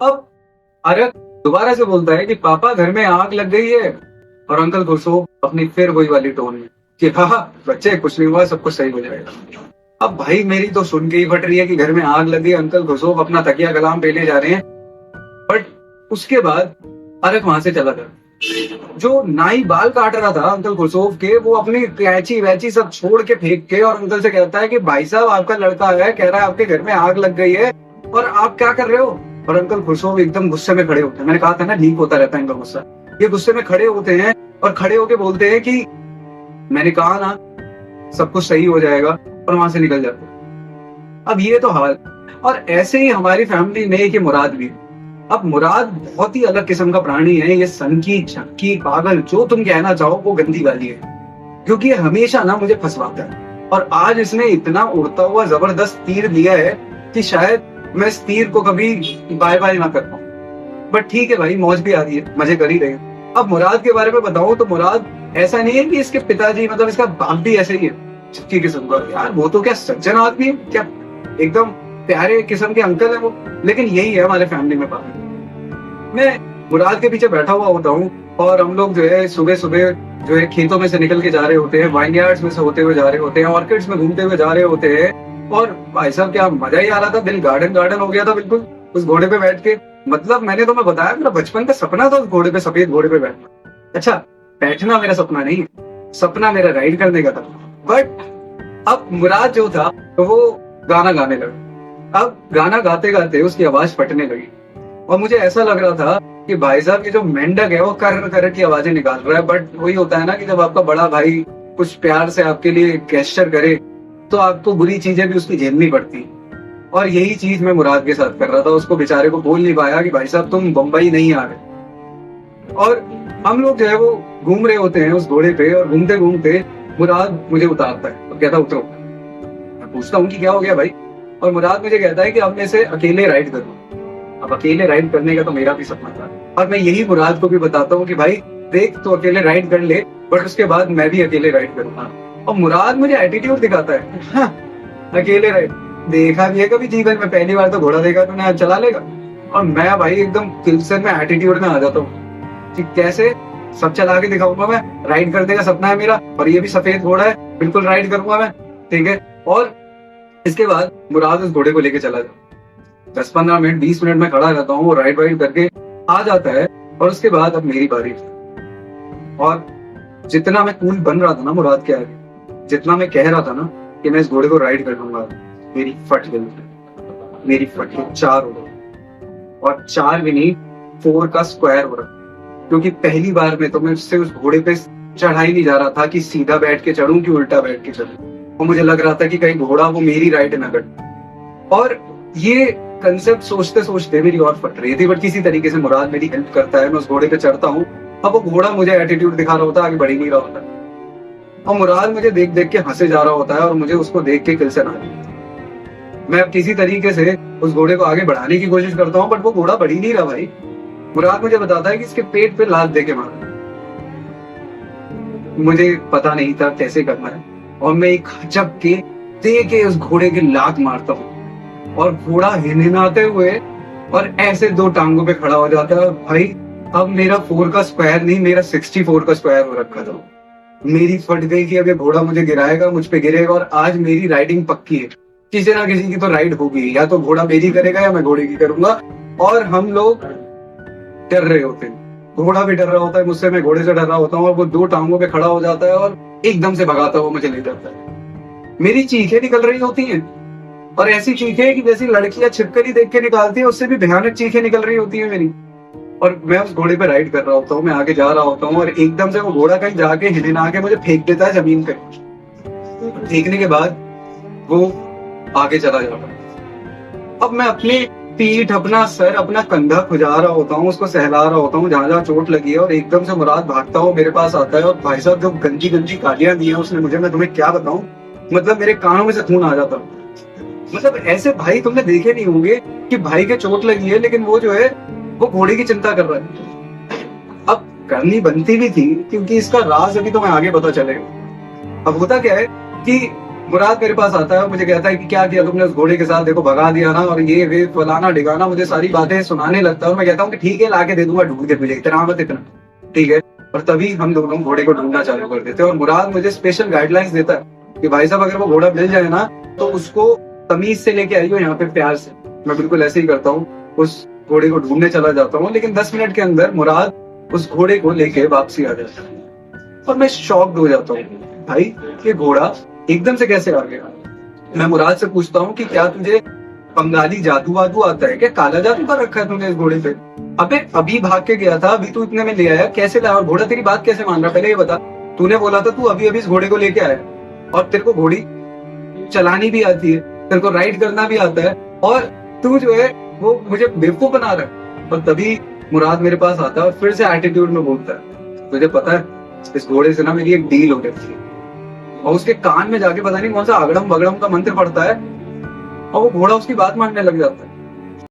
अब अरक दोबारा से बोलता है कि पापा घर में आग लग गई है, और अंकल खुशो अपनी फिर वही वाली टोन में कि हाँ हाँ बच्चे कुछ नहीं हुआ, सब कुछ सही हो जाएगा। अब भाई मेरी तो सुन के ही फट रही है कि घर में आग लग गई, अंकल खुशो अपना तकिया कलाम पे ले जा रहे हैं। बट उसके बाद अरक वहां से चला गया। जो नाई बाल काट रहा था अंकल खुशोफ के, वो अपनी कैची वैची सब छोड़ के फेंक के और अंकल से कहता है कि भाई साहब आपका लड़का है, कह रहा है आपके घर में आग लग गई है और आप क्या कर रहे हो। और अंकल खुशोफ एकदम गुस्से में खड़े होते हैं। मैंने कहा था ना लीक होता रहता है इनका गुस्सा। ये गुस्से में खड़े होते हैं और खड़े होके बोलते हैं कि मैंने कहा ना सब कुछ सही हो जाएगा, और वहां से निकल जाते हैं। अब ये तो हाल। और ऐसे ही हमारी फैमिली में एक मुराद भी है। अब मुराद बहुत ही अलग किस्म का प्राणी है। ये सनकी झक्की पागल जो तुम कहना चाहो वो गंदी गाली है, क्योंकि ये हमेशा ना मुझे फंसवाता है। और आज इसने इतना उड़ता हुआ जबरदस्त तीर दिया है कि शायद मैं इस तीर को कभी बाय बाय ना कर पाऊं। बट ठीक है भाई, मौज भी आ रही है, मजे कर ही रहे हैं। अब मुराद के बारे में बताऊं तो मुराद ऐसा नहीं है कि इसके पिताजी मतलब इसका बाप भी ऐसे ही है झक्की किस्म का। यार वो तो क्या सज्जन आदमी है, क्या एकदम प्यारे किस्म के अंकल है वो। लेकिन यही है हमारे फैमिली में पापा। मैं मुराद के पीछे बैठा हुआ होता हूँ और हम लोग जो है सुबह सुबह जो है खेतों में से निकल के जा रहे होते हैं, वाइनयार्ड्स में से होते हुए जा रहे होते हैं, ऑर्किड्स में घूमते हुए जा रहे होते हैं। और भाई साहब क्या मजा ही आ रहा था, दिल गार्डन गार्डन हो गया था बिल्कुल उस घोड़े पे बैठ के। मतलब मैंने तो मैं बताया मेरा बचपन का सपना था उस घोड़े पे, सफेद घोड़े पे बैठना। अच्छा बैठना मेरा सपना नहीं, सपना मेरा राइड करने का था। बट अब मुराद जो था तो वो गाना गाने लगा। अब गाना गाते गाते उसकी आवाज फटने लगी और मुझे ऐसा लग रहा था कि भाई साहब ये जो मेंढक है वो कर कर की आवाजें निकाल रहा है। बट वही होता है ना कि जब आपका बड़ा भाई कुछ प्यार से आपके लिए गेस्चर करे तो आपको बुरी चीजें भी उसकी झेलनी पड़ती। और यही चीज मैं मुराद के साथ कर रहा था। उसको बेचारे को बोल नहीं पाया कि भाई साहब तुम बम्बई नहीं आ रहे। और हम लोग जो है वो घूम रहे होते हैं उस घोड़े पे, और घूमते घूमते मुराद मुझे उतारता है और कहता उतरो। मैं पूछता हूँ कि क्या हो गया भाई, और मुराद मुझे कहता है कि अब मैं से अकेले राइड करूँ। अब अकेले राइड करने का तो मेरा भी सपना था, और मैं यही मुराद को भी बताता हूँ कि भाई देख तो अकेले राइड कर ले, बट उसके बाद मैं भी अकेले राइड करूंगा। और मुराद मुझे एटीट्यूड दिखाता है, हाँ, अकेले राइड देखा भी है कभी जीवन में, पहली बार तो घोड़ा देखा तूने, आज चला लेगा। और मैं भाई एकदम किल्सन में एटीट्यूड में आ जाता हूँ कि कैसे सब चला के दिखाऊंगा मैं, राइड करने का सपना है मेरा, और ये भी सफेद घोड़ा है, बिल्कुल राइड करूंगा मैं, ठीक है। और इसके बाद मुराद उस घोड़े को लेके चला जाता। 10-15 मिनट 20 मिनट में खड़ा रहता हूँ, वो राइड वाइड करके आ जाता है। और उसके बाद अब मेरी बारी। और जितना मैं कूल बन रहा था ना मुराद के आगे, जितना मैं कह रहा था ना कि मैं इस घोड़े को राइड कर लूंगा, मेरी फट गई, मेरी फट गई 4 हो गई। और 4 भी नहीं, 4 का स्क्वायर हो रहा। क्योंकि पहली बार में तो मैं उससे उस घोड़े पे चढ़ा ही नहीं जा रहा था कि सीधा बैठ के चढ़ूं कि उल्टा बैठ के चढ़ूं। और मुझे लग रहा था कि कहीं घोड़ा वो मेरी राइड ना करे। और ये कंसेप्ट सोचते सोचते मेरी और फट रही थी। बट किसी तरीके से मुराद मेरी हेल्प करता है, मैं उस घोड़े पे चढ़ता हूँ। अब वो घोड़ा मुझे एटीट्यूड दिखा रहा होता है, आगे बढ़ ही नहीं रहा होता, और मुराद मुझे देख देख के हंसे जा रहा होता है, और मुझे उसको देख के किल्सन आ रही है। मैं अब किसी तरीके से उस घोड़े को आगे बढ़ाने की कोशिश करता हूँ, बट वो घोड़ा बढ़ ही नहीं रहा भाई। मुराद मुझे बताता है कि इसके पेट पे लात दे के मारा। मुझे पता नहीं था कैसे करना है, और मैं एक हचक के दे के उस घोड़े के लात मारता हूँ, और घोड़ा हिनहिनाते हुए और ऐसे 2 टांगों पे खड़ा हो जाता है। भाई अब मेरा 4 का स्क्वायर नहीं, मेरा 64 का स्क्वायर हो रखा था। मेरी फट गई कि अब ये घोड़ा मुझे गिराएगा, मुझ पे गिरेगा, और आज मेरी राइडिंग पक्की है। किसी ना किसी की तो राइड होगी, या तो घोड़ा मेरी करेगा या मैं घोड़े की करूंगा। और हम लोग डर रहे होते हैं, घोड़ा भी डर रहा होता है मुझसे, मैं घोड़े से डर रहा होता हूँ, और वो 2 टांगों पे खड़ा हो जाता है और एकदम से भगाता हुआ मुझे ले जाता है। मेरी चीखें निकल रही होती हैं, और ऐसी चीखें कि जैसी लड़कियां छिपकली देख के निकालती है, उससे भी भयानक चीखें निकल रही होती है मेरी। और मैं उस घोड़े पे राइड कर रहा होता हूँ, मैं आगे जा रहा होता हूँ, और एकदम से वो घोड़ा कहीं जाके हिलना के मुझे फेंक देता है जमीन पे। फेंकने के बाद वो आगे चला जाता है। अब मैं अपनी पीठ, अपना सर, अपना कंधा खुजा रहा होता हूँ, उसको सहला रहा होता हूँ जहां जहां चोट लगी है, और एकदम से मुराद भागता हुआ मेरे पास आता है। और भाई साहब जो गंजी गंजी गालियां दी है उसने मुझे, मैं तुम्हें क्या बताऊं, मतलब मेरे कानों में से खून आ जाता। मतलब ऐसे भाई तुमने देखे नहीं होंगे कि भाई के चोट लगी है लेकिन वो जो है वो घोड़े की चिंता कर रहा है। अब करनी बनती भी थी, क्योंकि इसका राज अभी तो मैं आगे पता चलेगा। अब होता क्या है कि मुराद मेरे पास आता है और मुझे कहता है कि क्या किया तुमने उस घोड़े के साथ, देखो भगा दिया ना, और ये वे फलाना ढिगाना, मुझे सारी बातें सुनाने लगता है। और मैं कहता हूँ कि ठीक है, ला के दे दूंगा ढूंढ के तुझे, इतना मत इतना, ठीक है। और तभी हम दोनों घोड़े को ढूंढना चालू कर देते हैं। और मुराद मुझे स्पेशल गाइडलाइंस देता है कि भाई साहब अगर वो घोड़ा मिल जाए ना तो उसको तमीज से लेके आइयो यहाँ पे, प्यार से। मैं बिल्कुल ऐसे ही करता हूँ, उस घोड़े को ढूंढने चला जाता हूँ, लेकिन 10 मिनट के अंदर मुराद उस घोड़े को लेके वापसी आ जाता है। और मैं शॉक्ड हो जाता हूँ, भाई ये घोड़ा एकदम से कैसे आ गया। मैं मुराद से पूछता हूँ कि क्या तुझे बंगाली जादू वादू आता है क्या, काला जादू कर रखा है तूने इस घोड़े पे। अबे अभी भाग के गया था, अभी तू इतने में ले आया, कैसे लाया, और घोड़ा तेरी बात कैसे मान रहा, पहले ये बता। तूने बोला था तू अभी अभी इस घोड़े को लेके आया, और तेरे को घोड़ी चलानी भी आती है, तेरे को राइड करना भी आता है, और तू जो है वो मुझे बेवकूफ बना रहा है। और तभी मुराद मेरे पास आता है और फिर से एटीट्यूड में बोलता है, तुझे पता है इस घोड़े से ना मेरी एक डील हो गई थी। और उसके कान में जाके पता नहीं कौन सा अगड़म बगड़म का मंत्र पड़ता है, और वो घोड़ा उसकी बात मानने लग जाता है।